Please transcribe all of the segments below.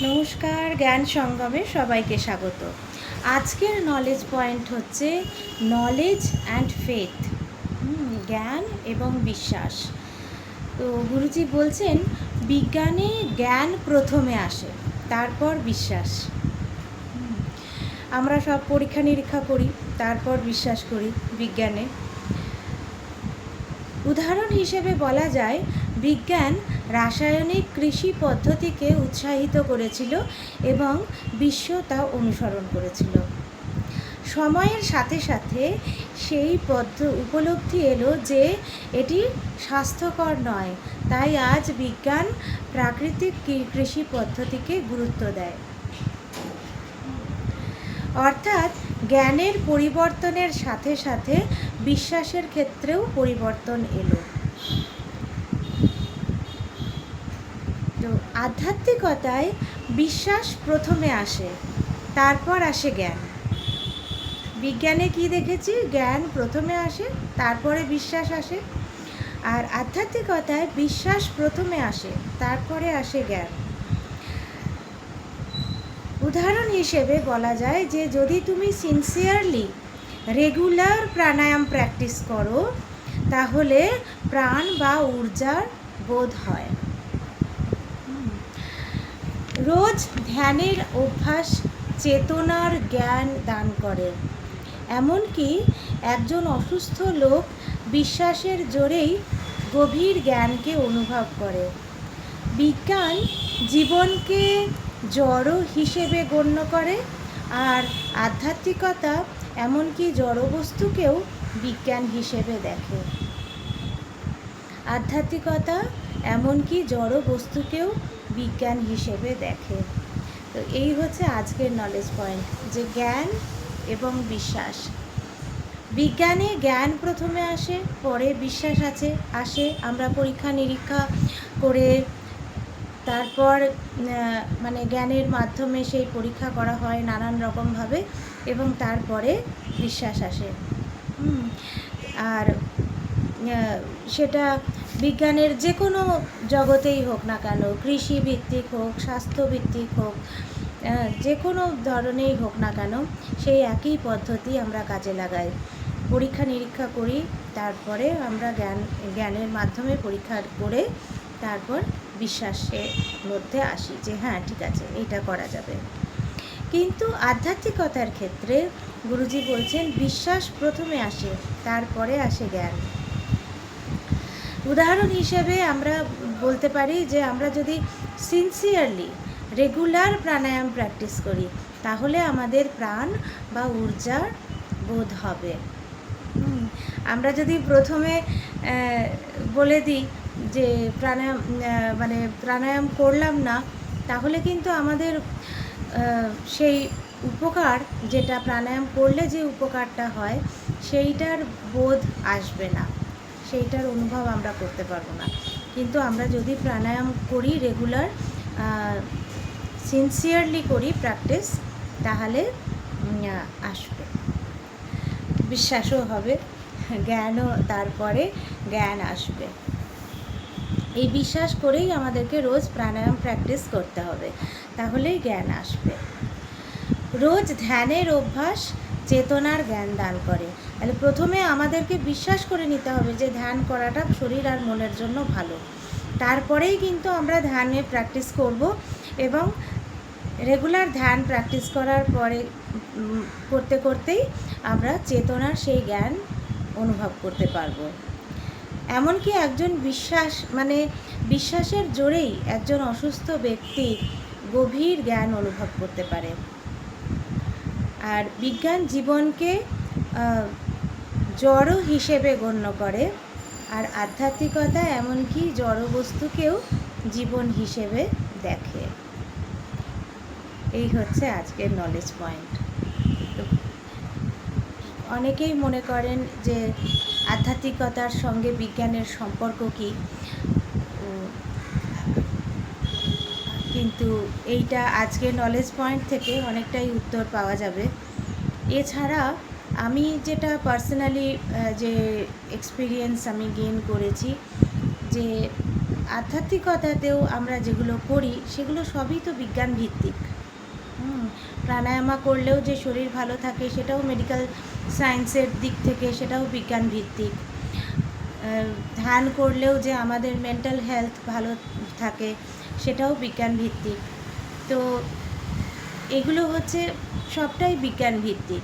নমস্কার, জ্ঞান সঙ্গমে সবাইকে স্বাগত। আজকের নলেজ পয়েন্ট হচ্ছে নলেজ অ্যান্ড ফেথ, জ্ঞান এবং বিশ্বাস। তো গুরুজি বলছেন বিজ্ঞানে জ্ঞান প্রথমে আসে, তারপর বিশ্বাস। আমরা সব পরীক্ষা নিরীক্ষা করি, তারপর বিশ্বাস করি বিজ্ঞানে। উদাহরণ হিসেবে বলা যায় বিজ্ঞান রাসায়নিক কৃষি পদ্ধতিকে উৎসাহিত করেছিল এবং বিশ্ব তা অনুসরণ করেছিল। সময়ের সাথে সাথে সেই উপলব্ধি এলো যে এটি স্বাস্থ্যকর নয়, তাই আজ বিজ্ঞান প্রাকৃতিক কৃষি পদ্ধতিকে গুরুত্ব দেয়। অর্থাৎ জ্ঞানের পরিবর্তনের সাথে সাথে বিশ্বাসের ক্ষেত্রেও পরিবর্তন এলো। তো আধ্যাত্মিকতায় বিশ্বাস প্রথমে আসে, তারপর আসে জ্ঞান। বিজ্ঞানে কি দেখেছি? জ্ঞান প্রথমে আসে, তারপরে বিশ্বাস আসে। আর আধ্যাত্মিকতায় বিশ্বাস প্রথমে আসে, তারপরে আসে জ্ঞান। উদাহরণ হিসেবে বলা যায় যে যদি তুমি সিনসিয়ারলি রেগুলার প্রাণায়াম প্র্যাকটিস করো, তাহলে প্রাণ বা ঊর্জার বোধ হয়। রোজ ধ্যানের অভ্যাস চেতনার জ্ঞান দান করে। এমনকি একজন অসুস্থ লোক বিশ্বাসের জোরেই গভীর জ্ঞানকে অনুভব করে। বিজ্ঞান জীবনকে জড় হিসেবে গণ্য করে, আর আধ্যাত্মিকতা এমনকি জড়বস্তুকেও বিজ্ঞান হিসেবে দেখে। আধ্যাত্মিকতা এমনকি জড় বস্তুকেও বিজ্ঞান হিসেবে দেখে। তো এই হচ্ছে আজকের নলেজ পয়েন্ট, যে জ্ঞান এবং বিশ্বাস। বিজ্ঞানে জ্ঞান প্রথমে আসে, পরে বিশ্বাস আসে। আমরা পরীক্ষা নিরীক্ষা করে তারপর জ্ঞানের মাধ্যমে সেই পরীক্ষা করা হয় নানান রকমভাবে, এবং তারপরে বিশ্বাস আসে। আর সেটা বিজ্ঞানের যে কোনো জগতেই হোক না কেন, কৃষিভিত্তিক হোক, স্বাস্থ্যভিত্তিক হোক, যে কোনো ধরনেরই হোক না কেন, সেই একই পদ্ধতি আমরা কাজে লাগাই। পরীক্ষা নিরীক্ষা করি, তারপরে আমরা জ্ঞানের মাধ্যমে পরীক্ষা করে তারপর বিশ্বাসের মধ্যে আসি যে হ্যাঁ ঠিক আছে, এটা করা যাবে। কিন্তু আধ্যাত্মিকতার ক্ষেত্রে গুরুজি বলছেন বিশ্বাস প্রথমে আসে, তারপরে আসে জ্ঞান। উদাহরণ হিসেবে আমরা বলতে পারি যে আমরা যদি সিনসিয়ারলি রেগুলার প্রাণায়াম প্র্যাকটিস করি, তাহলে আমাদের প্রাণ বা ঊর্জার বোধ হবে। আমরা যদি প্রথমে বলে দিই যে প্রাণায়াম করলাম না, তাহলে কিন্তু আমাদের সেই উপকার, যেটা প্রাণায়াম করলে যে উপকারটা হয়, সেইটার বোধ আসবে না, সেইটার অনুভব আমরা করতে পারবো না। কিন্তু আমরা যদি প্রাণায়াম করি রেগুলার, সিনসিয়ারলি করি প্র্যাকটিস, তাহলে আসবে, বিশ্বাসও হবে, জ্ঞানও, তারপরে জ্ঞান আসবে। এই বিশ্বাস করেই আমাদেরকে রোজ প্রাণায়াম প্র্যাকটিস করতে হবে, তাহলেই জ্ঞান আসবে। রোজ ধ্যানের অভ্যাস চেতনার জ্ঞান দান করে। তাহলে প্রথমে আমাদেরকে বিশ্বাস করে নিতে হবে যে ধ্যান করাটা শরীর আর মনের জন্য ভালো। তারপরেই কিন্তু আমরা ধ্যানে প্র্যাকটিস করব, এবং রেগুলার ধ্যান প্র্যাকটিস করার পরে করতে করতেই আমরা চেতনার সেই জ্ঞান অনুভব করতে পারবো। এমনকি একজন বিশ্বাসের জোরেই একজন অসুস্থ ব্যক্তি গভীর জ্ঞান অনুভব করতে পারে। আর বিজ্ঞান জীবনকে জড় হিসেবে গণ্য করে, আর আধ্যাত্মিকতা এমনকি জড়বস্তুকেও জীবন হিসেবে দেখে। এই হচ্ছে আজকের নলেজ পয়েন্ট। অনেকেই মনে করেন যে আধ্যাত্মিকতার সঙ্গে বিজ্ঞানের সম্পর্ক কী, কিন্তু এইটা আজকের নলেজ পয়েন্ট থেকে অনেকটাই উত্তর পাওয়া যাবে। এছাড়া আমি যেটা পার্সোনালি যে এক্সপিরিয়েন্স আমি গেইন করেছি, যে আধ্যাত্মিকতাতেও আমরা যেগুলো করি সেগুলো সবই তো বিজ্ঞান ভিত্তিক। প্রাণায়ামা করলেও যে শরীর ভালো থাকে সেটাও মেডিকেল সায়েন্সের দিক থেকে সেটাও বিজ্ঞান ভিত্তিক। ধ্যান করলেও যে আমাদের মেন্টাল হেলথ ভালো থাকে সেটাও বিজ্ঞান ভিত্তিক। তো এগুলো হচ্ছে সবটাই বিজ্ঞান ভিত্তিক।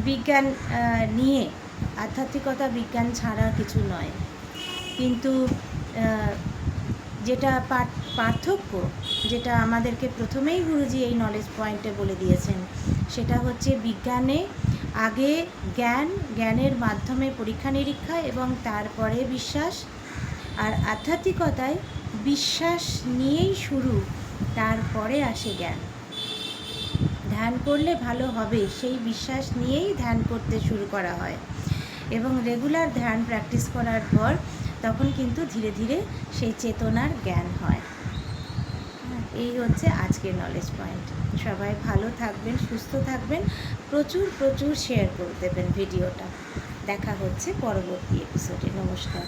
বিজ্ঞান নিয়ে, আধ্যাত্মিকতা বিজ্ঞান ছাড়া কিছু নয়। কিন্তু যেটা পার্থক্য, যেটা আমাদেরকে প্রথমেই গুরুজি এই নলেজ পয়েন্টে বলে দিয়েছেন, সেটা হচ্ছে বিজ্ঞানে আগে জ্ঞানের মাধ্যমে পরীক্ষা নিরীক্ষা এবং তারপরে বিশ্বাস, আর আধ্যাত্মিকতায় বিশ্বাস নিয়েই শুরু, তারপরে আসে জ্ঞান। ধ্যান করলে ভালো হবে সেই বিশ্বাস নিয়েই ধ্যান করতে শুরু করা হয়, এবং রেগুলার ধ্যান প্র্যাকটিস করার পর তখন কিন্তু ধীরে ধীরে সেই চেতনার জ্ঞান হয়। এই হচ্ছে আজকের নলেজ পয়েন্ট। সবাই ভালো থাকবেন, সুস্থ থাকবেন, প্রচুর শেয়ার করে দেবেন ভিডিওটা। দেখা হচ্ছে পরবর্তী এপিসোডে। নমস্কার।